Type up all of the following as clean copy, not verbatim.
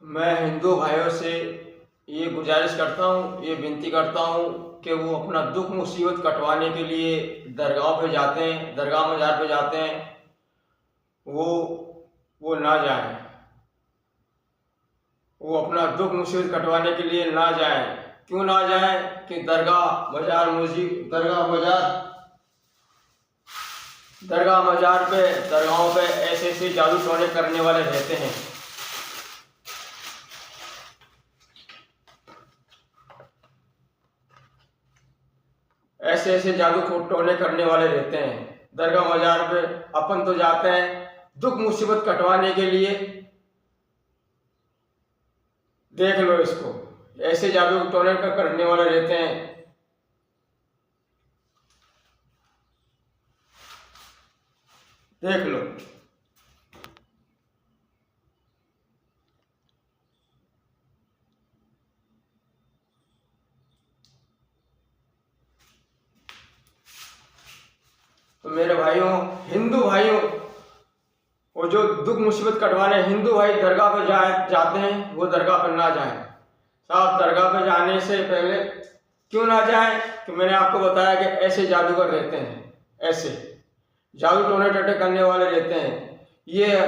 मैं हिंदू भाइयों से ये गुजारिश करता हूँ, ये विनती करता हूँ कि वो अपना दुख मुसीबत कटवाने के लिए दरगाह पे जाते हैं, दरगाह मज़ार पे जाते हैं, वो वो ना जाएं। वो अपना दुख मुसीबत कटवाने के लिए ना जाएं। क्यों ना जाएं? कि दरगाह मज़ार पे, दरगाहों पे ऐसे ऐसे जादू टोने करने वाले रहते हैं। ऐसे ऐसे जादू टोने करने वाले रहते हैं। दरगाह मज़ार पे अपन तो जाते हैं दुख मुसीबत कटवाने के लिए। देख लो इसको, ऐसे जादू टोने करने वाले रहते हैं। देख लो। तो मेरे भाइयों, हिंदू भाइयों, वो जो दुख मुसीबत कटवाने हिंदू भाई दरगाह पे जाते हैं, वो दरगाह पर ना जाएं। साहब, दरगाह पे जाने से पहले क्यों ना जाएं? कि मैंने आपको बताया कि ऐसे जादूगर रहते हैं, ऐसे जादू टोने टटे करने वाले रहते हैं। ये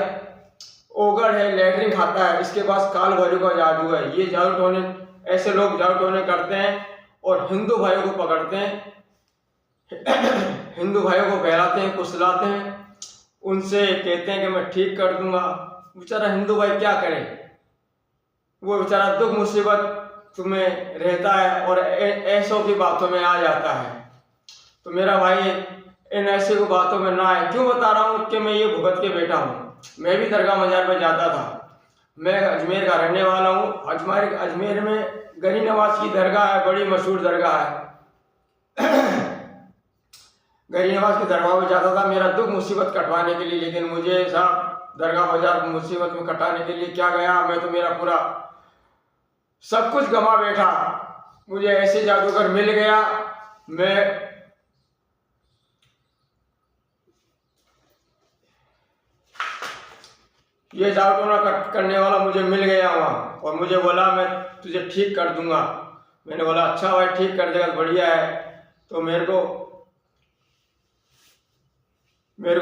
ओगर है, लैटरिन खाता है, इसके पास काल भैरव का जादू है। ये जादू टोने, ऐसे लोग जादू टोने करते हैं और हिंदू भाइयों को पकड़ते हैं, हिंदू भाइयों को बहलाते हैं, कुचलाते हैं, उनसे कहते हैं कि मैं ठीक कर दूंगा। बेचारा हिंदू भाई क्या करे? वो बेचारा दुख मुसीबत तुम्हें रहता है और ऐसों की बातों में आ जाता है। तो मेरा भाई इन ऐसी को बातों में ना आए। क्यों बता रहा हूँ? कि मैं ये भुगत के बेटा हूँ। मैं भी दरगाह मज़ार पर जाता था। मैं अजमेर का रहने वाला हूँ। अजमेर में गरीब नवाज की दरगाह है, बड़ी मशहूर दरगाह है। गरीब नवाज की दरगाह में जाता था मेरा दुख मुसीबत कटवाने के लिए। लेकिन मुझे साहब दरगाह मज़ार मुसीबत में कटाने के लिए क्या गया, मैं तो मेरा पूरा सब कुछ गंवा बैठा। मुझे ऐसे जादूगर मिल गया, मैं ये जादू टोना करने वाला मुझे मिल गया वहाँ, और मुझे बोला मैं तुझे ठीक कर दूंगा। मैंने बोला अच्छा भाई, ठीक कर देगा, बढ़िया है। तो मेरे को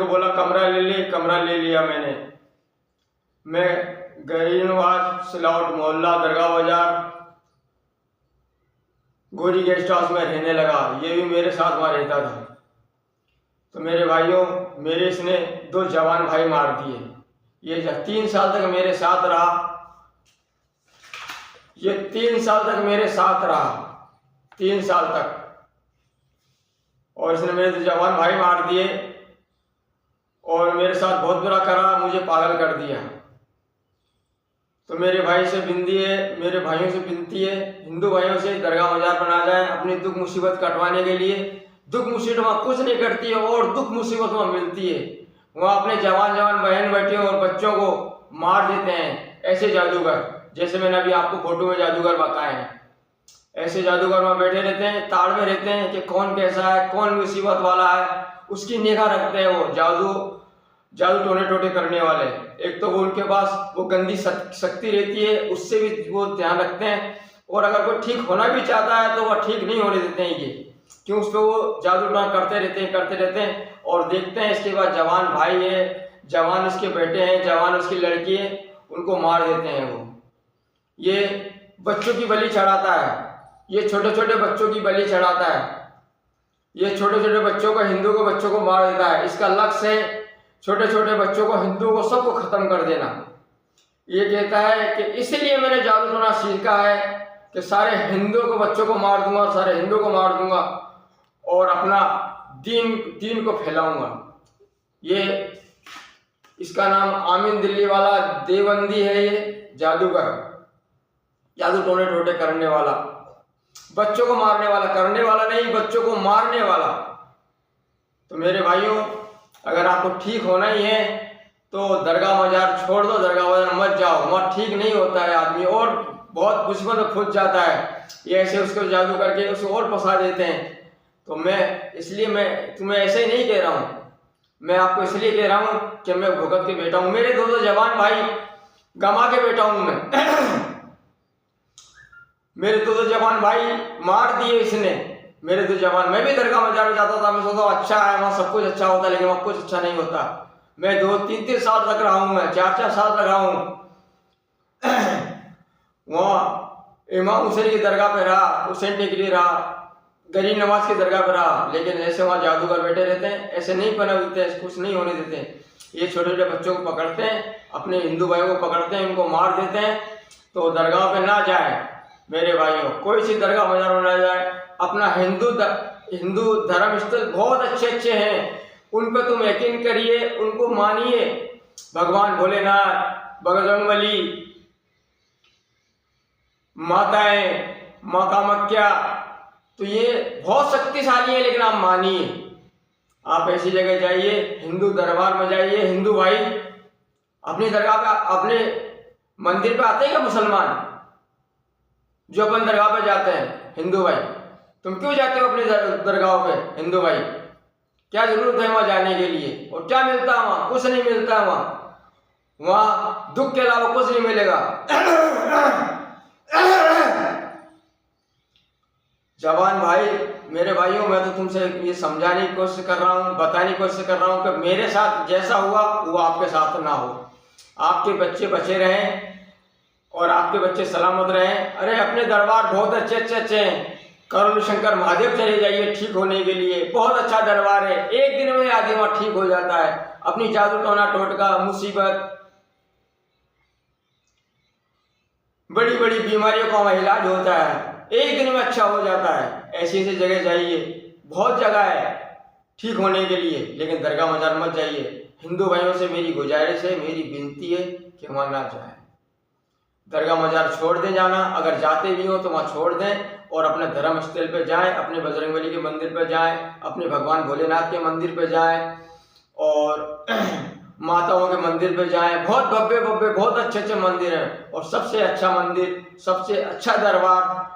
बोला कमरा ले ले, कमरा ले लिया मैंने। मैं गरीब नवाज सिलावट मोहल्ला दरगाह बाजार गोरी गेस्ट हाउस में रहने लगा। ये भी मेरे साथ वहाँ रहता था। तो मेरे भाइयों, मेरे इसने 2 जवान भाई मार दिए। ये 3 साल तक मेरे साथ रहा। ये 3 साल तक मेरे साथ रहा, 3 साल तक। और इसने मेरे 2 जवान भाई मार दिए और मेरे साथ बहुत बुरा करा, मुझे पागल कर दिया। तो मेरे भाई से विनती है, मेरे भाइयों से विनती है, हिंदू भाइयों से दरगाह मज़ार पर ना जाए अपनी दुख मुसीबत कटवाने के लिए। दुख मुसीबत वहाँ कुछ नहीं करती है और दुख मुसीबत वहाँ मिलती है। वहाँ अपने जवान बहन बेटियों और बच्चों को मार देते हैं ऐसे जादूगर, जैसे मैंने अभी आपको फोटो में जादूगर बताए हैं। ऐसे जादूगर वहाँ बैठे रहते हैं, ताड़ में रहते हैं कि कौन कैसा है, कौन मुसीबत वाला है, उसकी निगाह रखते हैं। वो जादू टोने टोटे करने वाले, एक तो वो उनके पास वो गंदी शक्ति रहती है, उससे भी वो ध्यान रखते हैं। और अगर कोई ठीक होना भी चाहता है तो वह ठीक नहीं होने देते हैं। ये क्यों? उस पर वो जादू टोना करते रहते हैं और देखते हैं इसके बाद जवान भाई है, जवान इसके बेटे हैं, जवान उसकी लड़की है, उनको मार देते हैं। वो ये बच्चों की बलि चढ़ाता है, ये छोटे छोटे बच्चों की बलि चढ़ाता है। ये छोटे छोटे बच्चों को, हिंदू को बच्चों को मार देता है। इसका लक्ष्य है छोटे छोटे बच्चों को, हिंदुओं को, सबको खत्म कर देना। ये कहता है कि इसलिए मैंने जादू टोना सीखा है कि सारे हिंदुओं को, बच्चों को मार दूंगा, सारे हिंदुओं को मार दूंगा और अपना दीन को फैलाऊंगा। ये इसका नाम आमीन दिल्ली वाला देवबंदी है। ये जादूगर, जादू टोने टोटे करने वाला, बच्चों को मारने वाला, करने वाला नहीं, बच्चों को मारने वाला। तो मेरे भाइयों, अगर आपको ठीक होना ही है तो दरगाह मज़ार छोड़ दो, दरगाह मज़ार मत जाओ। वहाँ ठीक नहीं होता है आदमी और बहुत मुसीबत में फंस जाता है। ये ऐसे उसको जादू करके उसे और फंसा देते हैं। तो मैं तुम्हें ऐसे ही नहीं कह रहा हूँ, मैं आपको इसलिए कह रहा हूँ कि मैं भुगत के बेटा हूँ। मेरे 2 जवान भाई गमा के बैठा हूं मैं। मेरे दो जवान भाई मार दिए इसने, मेरे दो जवान। मैं भी दरगाह मजार में जाता था, मैं सोचता अच्छा है वहाँ सब कुछ अच्छा होता है, लेकिन वहाँ कुछ अच्छा नहीं होता। मैं 2-3 साल तक रहा हूँ, मैं 4 साल तक रहा हूँ वहाँ। इमाम हुसैन की दरगाह पे रहा, हुसैन टेकरी रहा, गरीब नवाज की दरगाह पे रहा, लेकिन ऐसे वहाँ जादूगर बैठे रहते हैं, ऐसे नहीं पना देते, कुछ नहीं होने देते। ये छोटे छोटे बच्चों को पकड़ते हैं, अपने हिंदू भाइयों को पकड़ते हैं, उनको मार देते हैं। तो दरगाह पे ना जाए मेरे भाइयों, कोई सी दरगाह मजार में ना जाए। अपना हिंदू धर्म स्थल बहुत अच्छे अच्छे हैं, उन पर तुम यकीन करिए, उनको मानिए। भगवान भोलेनाथ, बजरंगबली, माताएं, माँ कामाख्या, तो ये बहुत शक्तिशाली है, लेकिन आप मानिए। आप ऐसी जगह जाइए, हिंदू दरबार में जाइए। हिंदू भाई अपनी दरगाह पे, अपने मंदिर पे आते हैं क्या मुसलमान जो अपन दरगाह पे जाते हैं? हिंदू भाई तुम क्यों जाते हो अपनी दरगाह पे? हिंदू भाई क्या जरूरत है वहां जाने के लिए? और क्या मिलता है वहां? कुछ नहीं मिलता है वहां दुख के अलावा कुछ नहीं मिलेगा। जवान भाई, मेरे भाइयों, मैं तो तुमसे ये समझाने की कोशिश कर रहा हूँ, बताने की कोशिश कर रहा हूँ कि मेरे साथ जैसा हुआ वो आपके साथ ना हो। आपके बच्चे बचे रहें और आपके बच्चे सलामत रहें। अरे अपने दरबार बहुत अच्छे हैं। करुण शंकर महादेव चले जाइए ठीक होने के लिए, बहुत अच्छा दरबार है। एक दिन में आदमी वहां ठीक हो जाता है। अपनी जादू टोना टोटका, मुसीबत, बड़ी बड़ी बीमारियों का इलाज होता है, एक दिन में अच्छा हो जाता है। ऐसी ऐसी जगह जाइए, बहुत जगह है ठीक होने के लिए, लेकिन दरगाह मजार मत जाइए। हिंदू भाइयों से मेरी गुजारिश है, मेरी विनती है कि वहां ना जाए। दरगाह मजार छोड़ दें जाना, अगर जाते भी हो तो वहां छोड़ दें और अपने धर्म स्थल पे जाएं, अपने बजरंगबली के मंदिर पे जाएं, अपने भगवान भोलेनाथ के मंदिर पे जाएं और माताओं के मंदिर पे जाएं। बहुत भव्य भव्य बहुत अच्छे मंदिर हैं, और सबसे अच्छा मंदिर, सबसे अच्छा दरबार,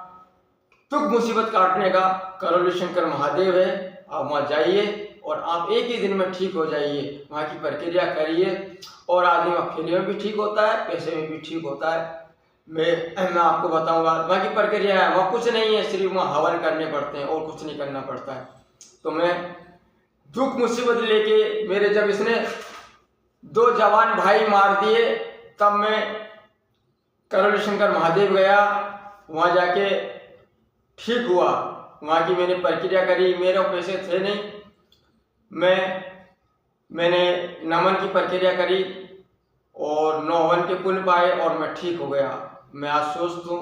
दुख मुसीबत काटने का करोली शंकर महादेव है। आप वहाँ जाइए और आप एक ही दिन में ठीक हो जाइए। वहाँ की प्रक्रिया करिए और आदमी अकेले में भी ठीक होता है, पैसे में भी ठीक होता है। मैं आपको बताऊंगा वहाँ की प्रक्रिया है। वहाँ कुछ नहीं है, सिर्फ वहाँ हवन करने पड़ते हैं और कुछ नहीं करना पड़ता है। तो मैं दुख मुसीबत लेके, मेरे जब इसने 2 जवान भाई मार दिए, तब मैं करोली शंकर महादेव गया, वहाँ जाके ठीक हुआ। वहाँ की मैंने प्रक्रिया करी, मेरे पैसे थे नहीं, मैंने नमन की प्रक्रिया करी और 9 हवन के पुण्य पाए और मैं ठीक हो गया। मैं आज स्वस्थ हूँ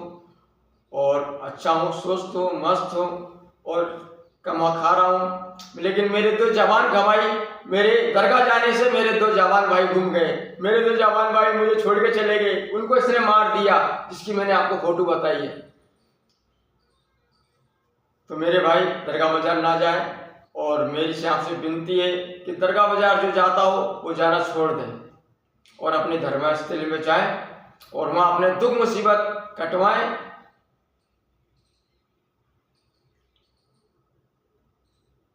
और अच्छा हूँ, स्वस्थ हूँ, मस्त हूँ और कमा खा रहा हूँ। लेकिन मेरे 2 जवान गंवाई, मेरे दरगाह जाने से मेरे 2 जवान भाई गुम गए। मेरे 2 जवान भाई मुझे छोड़ के चले गए, उनको इसने मार दिया, जिसकी मैंने आपको फोटो बताई है। तो मेरे भाई दरगाह बाजार ना जाए, और मेरी से आपसे विनती है कि दरगाह बाजार जो जाता हो वो जाना छोड़ दें और अपने धर्मस्थल में जाएं और वहां अपने दुख मुसीबत कटवाएं।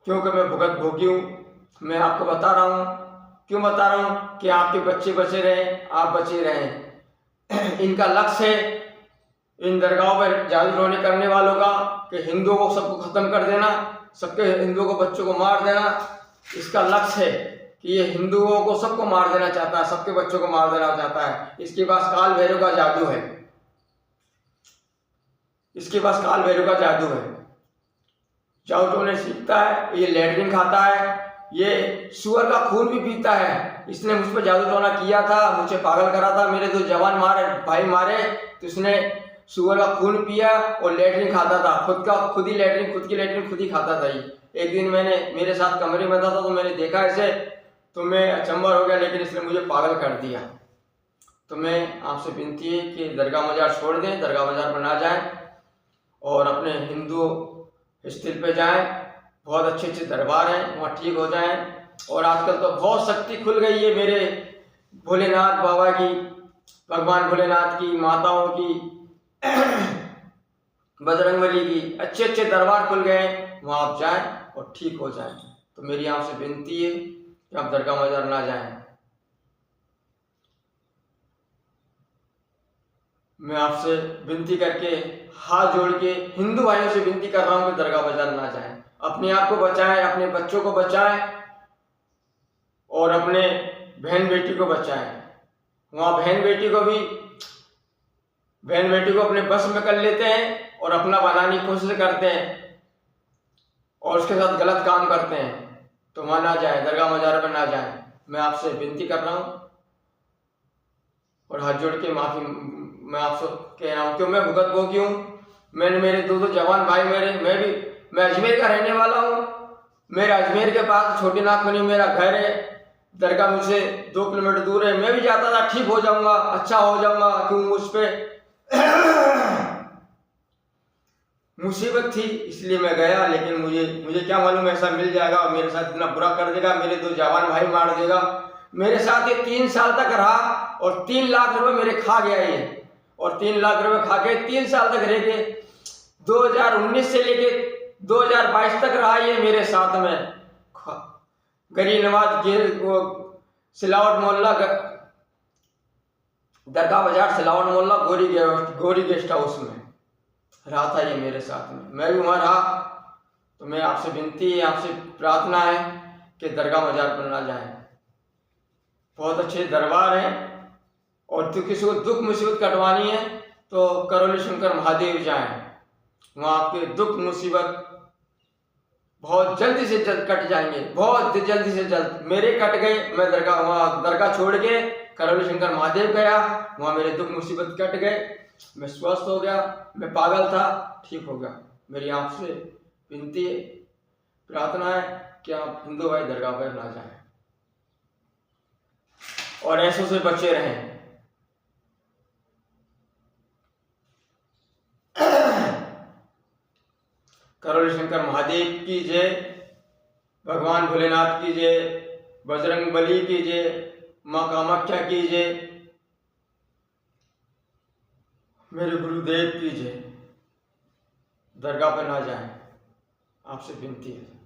क्योंकि मैं भुगत भोगी हूँ, मैं आपको बता रहा हूँ। क्यों बता रहा हूँ? कि आपके बच्चे बचे रहें, आप बचे रहें। इनका लक्ष्य है इन दरगाहों पर जादू टोने करने वालों का कि हिंदुओं को सबको खत्म कर देना, सबके हिंदुओं को बच्चों को मार देना। इसका लक्ष्य है कि ये हिंदुओं को सबको मार देना चाहता है, सबके बच्चों को मार देना चाहता है। इसके पास काल भैरव का जादू है, इसके पास काल भैरव का जादू है। जादू टोने सीखता है, ये लैट्रिन खाता है, ये सुअर का खून भी पीता है। इसने मुझ पर जादू टोना किया था, मुझे पागल करा था। मेरे 2 जवान भाई मारे तो इसने सुअर का खून पिया और लैट्रिन खाता था, खुद की लैट्रिन खुद ही खाता था। ये एक दिन मेरे साथ कमरे में था तो मैंने देखा इसे, तो मैं अचंभा हो गया, लेकिन इसने मुझे पागल कर दिया। तो मैं आपसे विनती है कि दरगाह बाजार छोड़ दें, दरगाह बाजार पर ना जाएं और अपने हिंदू स्थल पे जाएं। बहुत अच्छे दरबार हैं, वहाँ ठीक हो जाएं। और आजकल तो बहुत शक्ति खुल गई है मेरे भोलेनाथ बाबा की, भगवान भोलेनाथ की, माताओं की, बजरंगबली की, अच्छे दरबार खुल गए, वहाँ आप जाएं और ठीक हो जाएं। तो मेरी आपसे विनती है कि आप दरगाह बाजार ना जाएं। मैं आपसे विनती करके, हाथ जोड़ के हिंदू भाइयों से विनती कर रहा हूँ कि दरगाह बाजार ना जाएं। अपने आप को बचाएं, अपने बच्चों को बचाएं और अपने बहन बेटी को बचाएं। वहाँ बहन बेटी को अपने बस में कर लेते हैं और अपना बनाने की कोशिश करते हैं और उसके साथ गलत काम करते हैं। तो वहाँ ना जाए, दरगाह मजार पर ना जाए। मैं आपसे विनती कर रहा हूँ और हाथ जोड़ के माफी मैं आपसे कह रहा हूँ। क्यों मैं भुगत वो क्यों? मैंने मेरे दो जवान भाई, मैं अजमेर का रहने वाला हूँ। मेरे अजमेर के पास छोटी नागफनी मेरा घर है। दरगाह मुझसे 2 किलोमीटर दूर है। मैं भी चाहता था ठीक हो जाऊंगा, अच्छा हो जाऊंगा, क्यों मुझ पे मुसीबत थी इसलिए मैं गया। लेकिन मुझे क्या मालूम ऐसा मिल जाएगा और मेरे साथ इतना बुरा कर देगा, मेरे 2 जवान भाई मार देगा। मेरे साथ ये 3 साल तक रहा और 3 लाख रुपए मेरे खा गया ये। और 3 लाख रुपए खा के 3 साल तक रह के 2019 से लेके 2022 तक रहा ये मेरे साथ में। गरीब नवाज सिलावट मोहल्ला, दरगाह बाजार सिलावट मोहल्ला, गोरी गेस्ट हाउस में रहा था ये मेरे साथ में। मैं भी वहाँ रहा। तो मैं आपसे विनती है, आपसे प्रार्थना है कि दरगाह बाजार पर ना जाए। बहुत अच्छे दरबार हैं और तो किसी को दुख मुसीबत कटवानी है तो करौली शंकर महादेव जाएं। वहाँ आपके दुख मुसीबत बहुत जल्दी से जल्द कट जाएंगे, बहुत जल्दी से जल्द। मेरे कट गए। मैं दरगाह छोड़ के करौली शंकर महादेव गया, वहाँ मेरे दुख मुसीबत कट गए। मैं स्वस्थ हो गया। मैं पागल था, ठीक हो गया। मेरी आपसे विनती है, प्रार्थना है कि आप हिंदू भाई दरगाह पर ना जाएं और ऐसों से बचे रहें। करौली शंकर महादेव की जय, भगवान भोलेनाथ की जय, बजरंग बली की जय, माँ कामाख्या की जय, मेरे गुरुदेव की जय। दरगाह पर ना जाएं, आपसे विनती है।